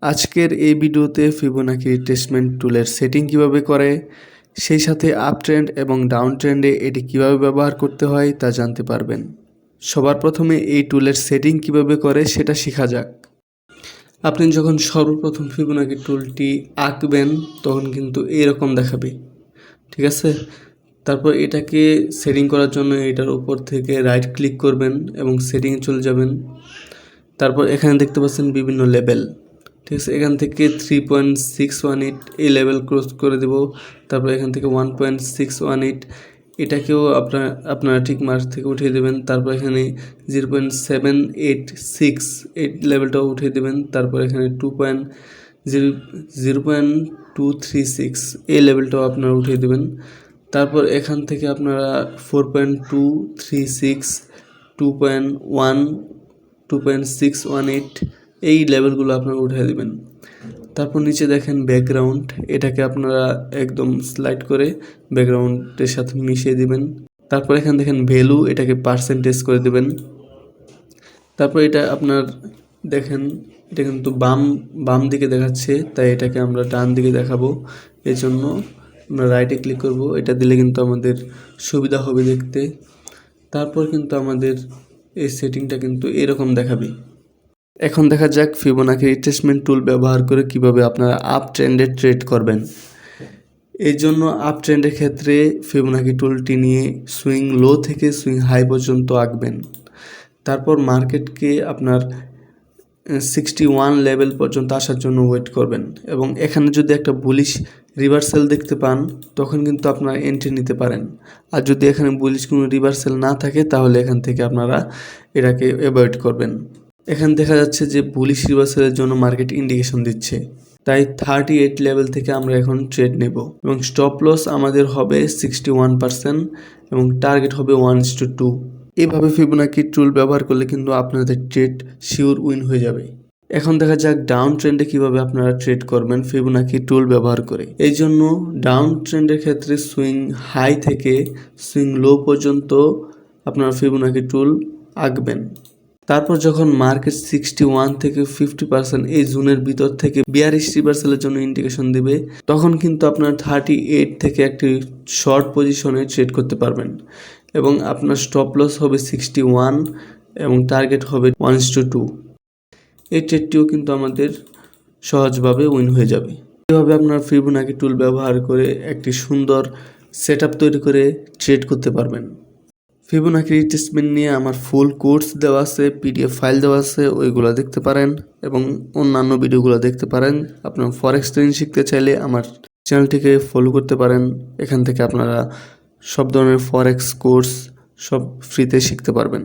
আজকের এই ভিডিওতে ফিবোনাকি রিট্রেসমেন্ট টুলের সেটিং কিভাবে করে, সেই সাথে আপ ট্রেন্ড এবং ডাউন ট্রেন্ডে এটি কিভাবে ব্যবহার করতে হয় তা জানতে পারবেন। সবার প্রথমে এই টুলের সেটিং কিভাবে করে সেটা শেখা যাক। আপনি যখন সর্বপ্রথম ফিবোনাকি টুলটি আঁকবেন তখন কিন্তু এরকম দেখাবে, ঠিক আছে। তারপর এটাকে সেটিং করার জন্য এটার উপর থেকে রাইট ক্লিক করবেন এবং সেটিংয়ে চলে যাবেন। তারপর এখানে দেখতে পাচ্ছেন বিভিন্ন লেভেল, ঠিক আছে। এখান থেকে 3.618 এই লেভেল ক্রস করে দেব। তারপর এখান থেকে 1.618 এটাকেও আপনারা ঠিক মার্ক থেকে উঠিয়ে দেবেন। তারপর এখানে 0.786 এই লেভেলটাও উঠিয়ে দেবেন। তারপর এখানে 0.236 এই লেভেলটাও আপনারা উঠিয়ে দেবেন। তারপর এখান থেকে আপনারা 4.236, 2.1, 2.618 এই লেভেলগুলো আপনারা উঠিয়ে দেবেন। তারপর নিচে দেখেন ব্যাকগ্রাউন্ড, এটাকে আপনারা একদম স্লাইড করে ব্যাকগ্রাউন্ডের সাথে মিশিয়ে দিবেন। তারপর এখানে দেখেন ভ্যালু, এটাকে পার্সেন্টেজ করে দেবেন। তারপর এটা আপনার দেখেন এটা কিন্তু বাম দিকে দেখাচ্ছে, তাই এটাকে আমরা ডান দিকে দেখাবো। এই জন্য আমরা রাইটে ক্লিক করব, এটা দিলে কিন্তু আমাদের সুবিধা হবে দেখতে। তারপর কিন্তু আমাদের এই সেটিংটা কিন্তু এরকম দেখাবে। এখন দেখা যাক ফিবোনাকি রিট্রেসমেন্ট টুল ব্যবহার করে কিভাবে আপনারা আপ ট্রেন্ডে ট্রেড করবেন। এই জন্য আপ ট্রেন্ডের ক্ষেত্রে ফিবোনাকি টুলটি নিয়ে সুইং লো থেকে সুইং হাই পর্যন্ত আঁকবেন। তারপর মার্কেটকে আপনার 61 লেভেল পর্যন্ত আসার জন্য ওয়েট করবেন এবং এখানে যদি একটা বুলিশ রিভার্সাল দেখতে পান তখন কিন্তু আপনারা এন্ট্রি নিতে পারেন। আর যদি এখানে বুলিশ কোনো রিভার্সাল না থাকে তাহলে এখান থেকে আপনারা এটাকে অ্যাভয়েড করবেন। এখানে দেখা যাচ্ছে যে বুলিশ রিভার্সালের জন্য মার্কেট ইন্ডিকেশন দিচ্ছে, তাই 38 লেভেল থেকে আমরা এখন ট্রেড নেব এবং স্টপ লস আমাদের হবে 61% এবং টার্গেট হবে 1:2। এইভাবে ফিবোনাকি টুল ব্যবহার করলে কিন্তু আপনাদের ট্রেড শিওর উইন হয়ে যাবে। এখন দেখা যাক ডাউন ট্রেন্ডে কিভাবে আপনারা ট্রেড করবেন ফিবোনাকি টুল ব্যবহার করে। এই জন্য ডাউন ট্রেন্ডের ক্ষেত্রে সুইং হাই থেকে সুইং লো পর্যন্ত আপনারা ফিবোনাকি টুল আঁকবেন। তারপর যখন মার্কেট 61 থেকে 50% এই জোনের ভিতর থেকে বিয়ারিশ রিভার্সালের জন্য ইন্ডিকেশন দিবে, তখন কিন্তু আপনার 38 থেকে একটি শর্ট পজিশনে ট্রেড করতে পারবেন এবং আপনার স্টপ লস হবে 61 এবং টার্গেট হবে 1:2। এই ট্রেডটিও কিন্তু আমাদের সহজভাবে উইন হয়ে যাবে। এভাবে আপনার ফিবোনাকি টুল ব্যবহার করে একটি সুন্দর সেটআপ তৈরি করে ট্রেড করতে পারবেন। ফিবোনাকি রিট্রেসমেন্ট নিয়ে আমার ফুল কোর্স দেওয়া আছে, পিডিএফ ফাইল দেওয়া আছে, ওইগুলো দেখতে পারেন এবং অন্যান্য ভিডিওগুলো দেখতে পারেন। আপনার ফরেক্স ট্রেডিং শিখতে চাইলে আমার চ্যানেলটিকে ফলো করতে পারেন। এখান থেকে আপনারা সব ধরনের ফরেক্স কোর্স সব ফ্রিতে শিখতে পারবেন।